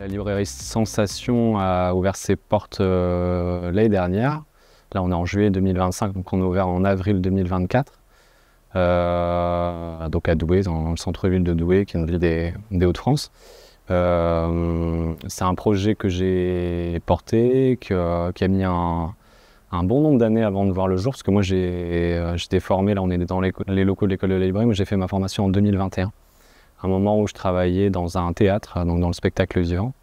La librairie Sensation a ouvert ses portes l'année dernière. Là, on est en juillet 2025, donc on a ouvert en avril 2024. Donc à Douai, dans le centre-ville de Douai, qui est une ville des Hauts-de-France. C'est un projet que j'ai porté, qui a mis un bon nombre d'années avant de voir le jour, parce que moi j'étais formé, là on est dans les locaux de l'école de la librairie, mais j'ai fait ma formation en 2021. Un moment où je travaillais dans un théâtre, donc dans le spectacle vivant,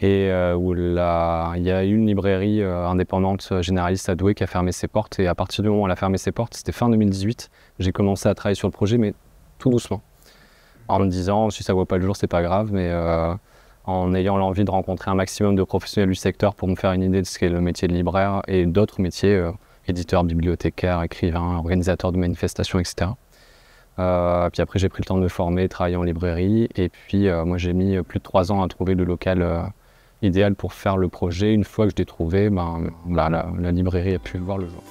et où il y a une librairie indépendante généraliste à Douai qui a fermé ses portes, et à partir du moment où elle a fermé ses portes, c'était fin 2018, j'ai commencé à travailler sur le projet, mais tout doucement, en me disant si ça ne voit pas le jour c'est pas grave, mais en ayant l'envie de rencontrer un maximum de professionnels du secteur pour me faire une idée de ce qu'est le métier de libraire et d'autres métiers, éditeurs, bibliothécaires, écrivains, organisateurs de manifestations, etc. Puis après j'ai pris le temps de me former, travailler en librairie, et puis moi j'ai mis plus de 3 ans à trouver le local idéal pour faire le projet. Une fois que je l'ai trouvé, la librairie a pu voir le jour.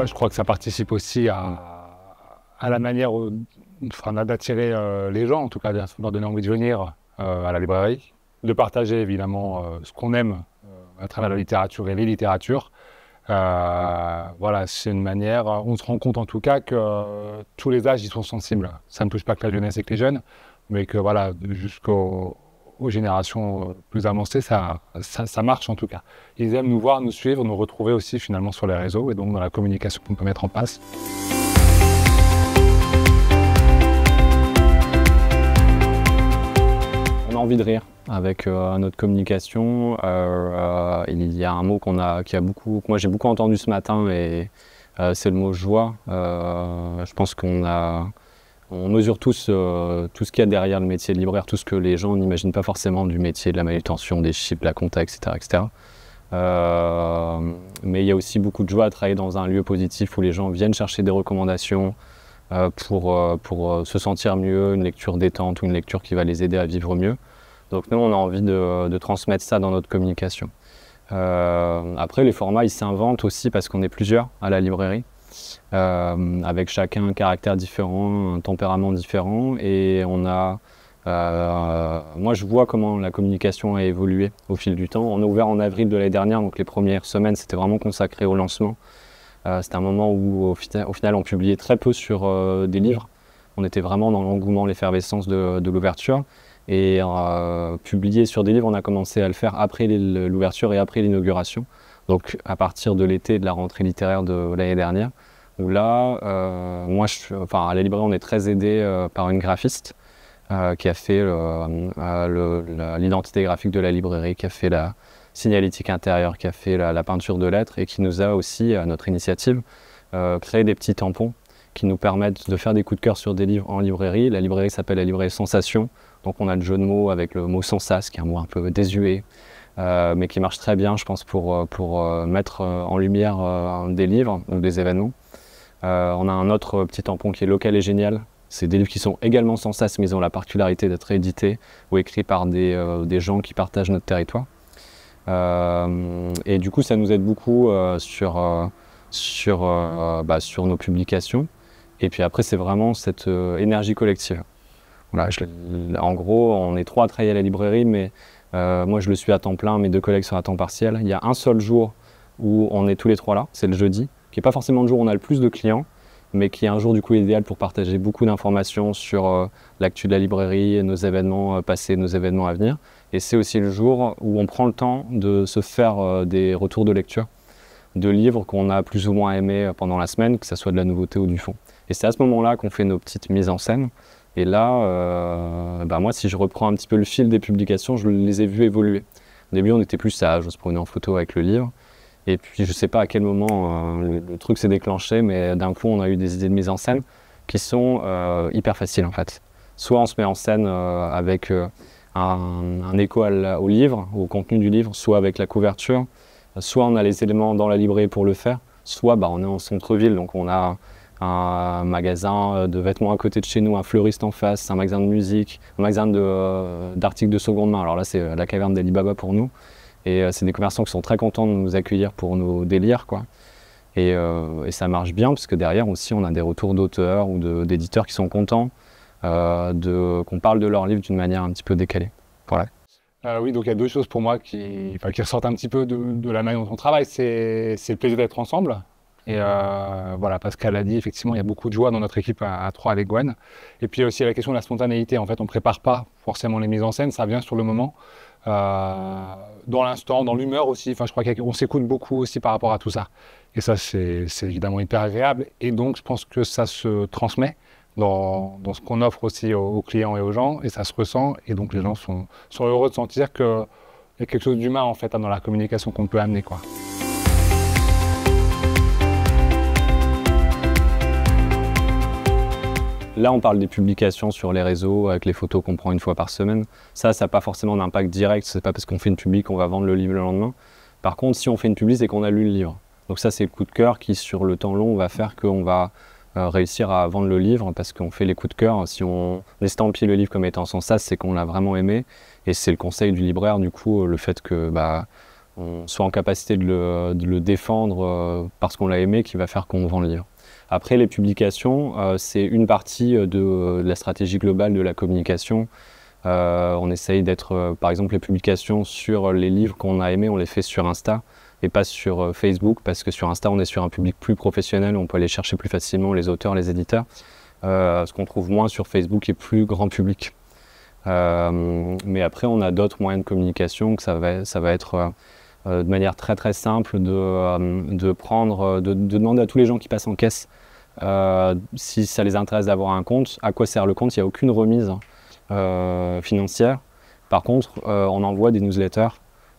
Je crois que ça participe aussi à la manière d'attirer les gens, en tout cas de leur donner envie de venir à la librairie, de partager évidemment ce qu'on aime à travers la littérature et les littératures. Voilà, c'est une manière, on se rend compte en tout cas que tous les âges y sont sensibles. Ça ne touche pas que la jeunesse et que les jeunes, mais que voilà, jusqu'aux générations plus avancées, ça marche en tout cas. Ils aiment nous voir, nous suivre, nous retrouver aussi finalement sur les réseaux et donc dans la communication qu'on peut mettre en place. On a envie de rire avec notre communication. Il y a un mot que moi j'ai beaucoup entendu ce matin, et c'est le mot joie. Je pense on mesure tous tout ce qu'il y a derrière le métier de libraire, tout ce que les gens n'imaginent pas forcément du métier de la manutention, des chiffres, de la compta, etc. etc. Mais il y a aussi beaucoup de joie à travailler dans un lieu positif où les gens viennent chercher des recommandations pour se sentir mieux, une lecture détente ou une lecture qui va les aider à vivre mieux. Donc nous, on a envie de transmettre ça dans notre communication. Après, les formats, ils s'inventent aussi parce qu'on est plusieurs à la librairie, avec chacun un caractère différent, un tempérament différent, et moi, je vois comment la communication a évolué au fil du temps. On a ouvert en avril de l'année dernière, donc les premières semaines, c'était vraiment consacré au lancement. C'était un moment où, au final, on publiait très peu sur des livres. On était vraiment dans l'engouement, l'effervescence de l'ouverture. Et publier sur des livres, on a commencé à le faire après l'ouverture et après l'inauguration. Donc à partir de l'été de la rentrée littéraire de l'année dernière, où là, à la librairie, on est très aidé par une graphiste qui a fait l'identité graphique de la librairie, qui a fait la signalétique intérieure, qui a fait la peinture de lettres, et qui nous a aussi, à notre initiative, créé des petits tampons qui nous permettent de faire des coups de cœur sur des livres en librairie. La librairie s'appelle la librairie Sensation, donc on a le jeu de mots avec le mot sensas, qui est un mot un peu désuet, mais qui marche très bien, je pense, pour mettre en lumière des livres ou des événements. On a un autre petit tampon qui est local et génial. C'est des livres qui sont également sensas, mais ils ont la particularité d'être édités ou écrits par des gens qui partagent notre territoire. Et du coup, ça nous aide beaucoup sur nos publications. Et puis après, c'est vraiment cette énergie collective. Voilà, en gros, on est 3 à travailler à la librairie, mais moi je le suis à temps plein, mes 2 collègues sont à temps partiel. Il y a un seul jour où on est tous les 3 là, c'est le jeudi, qui n'est pas forcément le jour où on a le plus de clients, mais qui est un jour du coup idéal pour partager beaucoup d'informations sur l'actu de la librairie, nos événements passés, nos événements à venir. Et c'est aussi le jour où on prend le temps de se faire des retours de lecture de livres qu'on a plus ou moins aimés pendant la semaine, que ce soit de la nouveauté ou du fond. Et c'est à ce moment-là qu'on fait nos petites mises en scène. Et là, moi, si je reprends un petit peu le fil des publications, je les ai vues évoluer. Au début, on était plus sage, on se prenait en photo avec le livre. Et puis, je ne sais pas à quel moment le truc s'est déclenché, mais d'un coup, on a eu des idées de mise en scène qui sont hyper faciles, en fait. Soit on se met en scène avec un écho au livre, au contenu du livre, soit avec la couverture, soit on a les éléments dans la librairie pour le faire, soit on est en centre-ville, donc on a un magasin de vêtements à côté de chez nous, un fleuriste en face, un magasin de musique, un magasin d'articles de seconde main. Alors là, c'est la caverne d'Alibaba pour nous. Et c'est des commerçants qui sont très contents de nous accueillir pour nos délires, quoi. Et ça marche bien parce que derrière aussi on a des retours d'auteurs ou d'éditeurs qui sont contents qu'on parle de leur livre d'une manière un petit peu décalée. Voilà. Oui, donc il y a deux choses pour moi qui ressortent un petit peu de la manière dont on travaille. C'est le plaisir d'être ensemble. Et voilà, Pascal a dit, effectivement, il y a beaucoup de joie dans notre équipe à 3 avec Gwen. Et puis il y a aussi la question de la spontanéité. En fait, on ne prépare pas forcément les mises en scène, ça vient sur le moment, dans l'instant, dans l'humeur aussi. Enfin, je crois qu'on s'écoute beaucoup aussi par rapport à tout ça. Et ça, c'est évidemment hyper agréable. Et donc, je pense que ça se transmet dans ce qu'on offre aussi aux clients et aux gens. Et ça se ressent. Et donc, les gens sont heureux de sentir qu'il y a quelque chose d'humain, en fait, dans la communication qu'on peut amener, quoi. Là, on parle des publications sur les réseaux avec les photos qu'on prend une fois par semaine. Ça n'a pas forcément d'impact direct. C'est pas parce qu'on fait une publi qu'on va vendre le livre le lendemain. Par contre, si on fait une publi, c'est qu'on a lu le livre. Donc ça, c'est le coup de cœur qui, sur le temps long, va faire qu'on va réussir à vendre le livre parce qu'on fait les coups de cœur. Si on estampille le livre comme étant sans ça, c'est qu'on l'a vraiment aimé. Et c'est le conseil du libraire, du coup, le fait que on soit en capacité de le défendre parce qu'on l'a aimé qui va faire qu'on vend le livre. Après, les publications, c'est une partie de la stratégie globale de la communication. On essaye d'être, par exemple, les publications sur les livres qu'on a aimés, on les fait sur Insta et pas sur Facebook, parce que sur Insta, on est sur un public plus professionnel, on peut aller chercher plus facilement les auteurs, les éditeurs, ce qu'on trouve moins sur Facebook et plus grand public. Mais après, on a d'autres moyens de communication, que ça va être de manière très très simple de demander à tous les gens qui passent en caisse si ça les intéresse d'avoir un compte, à quoi sert le compte. Il n'y a aucune remise financière. Par contre, on envoie des newsletters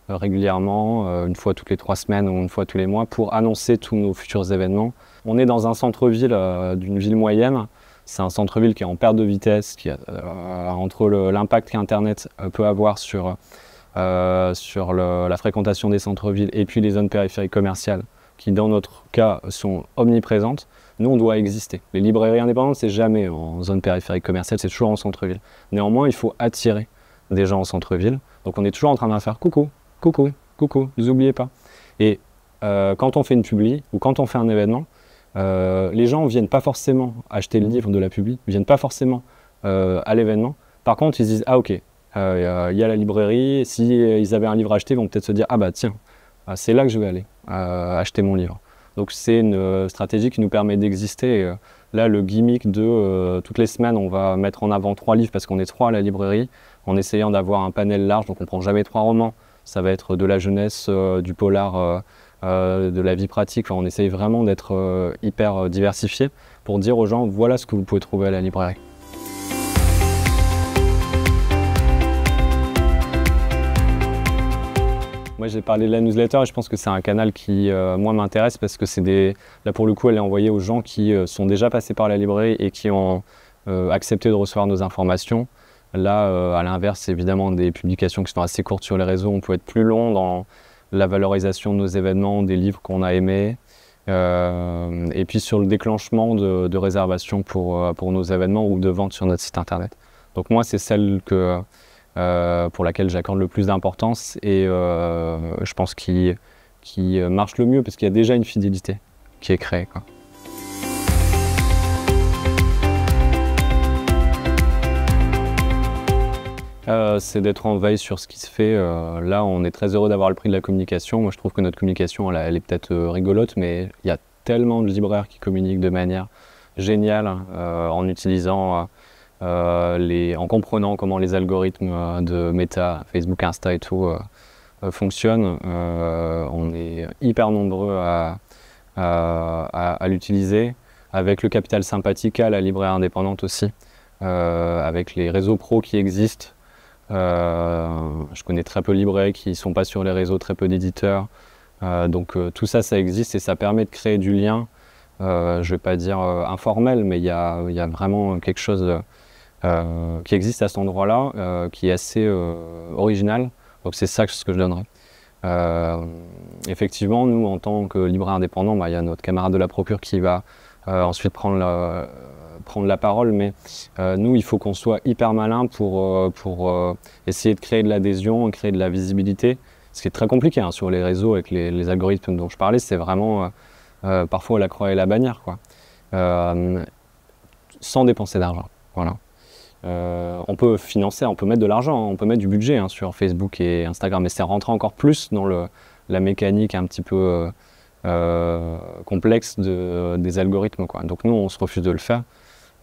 régulièrement, une fois toutes les 3 semaines ou une fois tous les mois, pour annoncer tous nos futurs événements. On est dans un centre-ville d'une ville moyenne. C'est un centre-ville qui est en perte de vitesse, qui entre l'impact qu'Internet peut avoir sur la fréquentation des centres-villes et puis les zones périphériques commerciales, qui dans notre cas sont omniprésentes. Nous, on doit exister. Les librairies indépendantes, c'est jamais en zone périphérique commerciale, c'est toujours en centre-ville. Néanmoins, il faut attirer des gens en centre-ville. Donc on est toujours en train de faire coucou, coucou, coucou, ne vous oubliez pas. Et quand on fait une publi ou quand on fait un événement, les gens ne viennent pas forcément acheter le livre de la publi, ne viennent pas forcément à l'événement. Par contre, ils se disent « Ah ok, il y a la librairie, si ils avaient un livre à acheter, ils vont peut-être se dire « Ah bah tiens, c'est là que je vais aller acheter mon livre ». Donc c'est une stratégie qui nous permet d'exister. Là, le gimmick de toutes les semaines, on va mettre en avant 3 livres parce qu'on est 3 à la librairie, en essayant d'avoir un panel large, donc on ne prend jamais 3 romans. Ça va être de la jeunesse, du polar, de la vie pratique. Enfin, on essaye vraiment d'être hyper diversifié pour dire aux gens, voilà ce que vous pouvez trouver à la librairie. Moi, j'ai parlé de la newsletter et je pense que c'est un canal qui, moi, m'intéresse parce que là, pour le coup, elle est envoyée aux gens qui sont déjà passés par la librairie et qui ont accepté de recevoir nos informations. Là, à l'inverse, c'est évidemment des publications qui sont assez courtes sur les réseaux. On peut être plus long dans la valorisation de nos événements, des livres qu'on a aimés. Et puis sur le déclenchement de réservation pour nos événements ou de vente sur notre site internet. Donc moi, c'est celle pour laquelle j'accorde le plus d'importance et je pense qui marche le mieux parce qu'il y a déjà une fidélité qui est créée, quoi. C'est d'être en veille sur ce qui se fait. Là, on est très heureux d'avoir le prix de la communication. Moi, je trouve que notre communication, elle est peut-être rigolote, mais il y a tellement de libraires qui communiquent de manière géniale en utilisant en comprenant comment les algorithmes de Meta, Facebook, Insta et tout fonctionnent. On est hyper nombreux à l'utiliser, avec le capital sympathique à la librairie indépendante aussi, avec les réseaux pros qui existent. Je connais très peu de librairies qui ne sont pas sur les réseaux, très peu d'éditeurs. Donc tout ça, ça existe et ça permet de créer du lien. Je ne vais pas dire informel, mais il y a vraiment quelque chose qui existe à cet endroit-là, qui est assez original. Donc c'est ça ce que je donnerais. Effectivement, nous, en tant que libraire indépendant, il y a notre camarade de la Procure qui va ensuite prendre la parole, mais nous, il faut qu'on soit hyper malin pour essayer de créer de l'adhésion, créer de la visibilité, ce qui est très compliqué sur les réseaux avec les algorithmes dont je parlais. C'est vraiment parfois la croix et la bannière, quoi. Sans dépenser d'argent. Voilà. On peut financer, on peut mettre de l'argent, on peut mettre du budget hein, sur Facebook et Instagram, mais c'est rentrer encore plus dans la mécanique un petit peu complexe des algorithmes, quoi. Donc nous, on se refuse de le faire.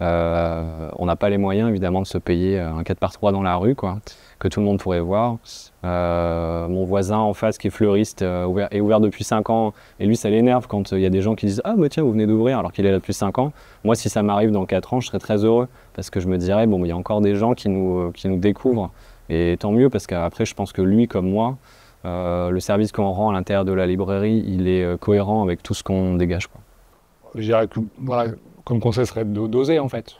On n'a pas les moyens évidemment de se payer un 4x3 dans la rue, quoi, que tout le monde pourrait voir. Mon voisin en face qui est fleuriste est ouvert depuis 5 ans et lui ça l'énerve quand il y a des gens qui disent « Ah bah tiens vous venez d'ouvrir » alors qu'il est là depuis 5 ans. Moi si ça m'arrive dans 4 ans je serais très heureux parce que je me dirais bon il y a encore des gens qui nous découvrent et tant mieux parce qu'après je pense que lui comme moi le service qu'on rend à l'intérieur de la librairie il est cohérent avec tout ce qu'on dégage, quoi. Je dirais que voilà, comme conseil serait d'oser en fait.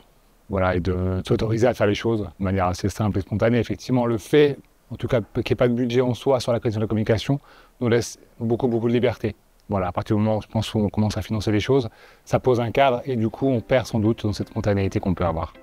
Voilà, et de s'autoriser à faire les choses de manière assez simple et spontanée. Effectivement, le fait, en tout cas, qu'il n'y ait pas de budget en soi sur la question de la communication, nous laisse beaucoup de liberté. Voilà, à partir du moment, je pense, où on commence à financer les choses, ça pose un cadre et du coup, on perd sans doute dans cette spontanéité qu'on peut avoir.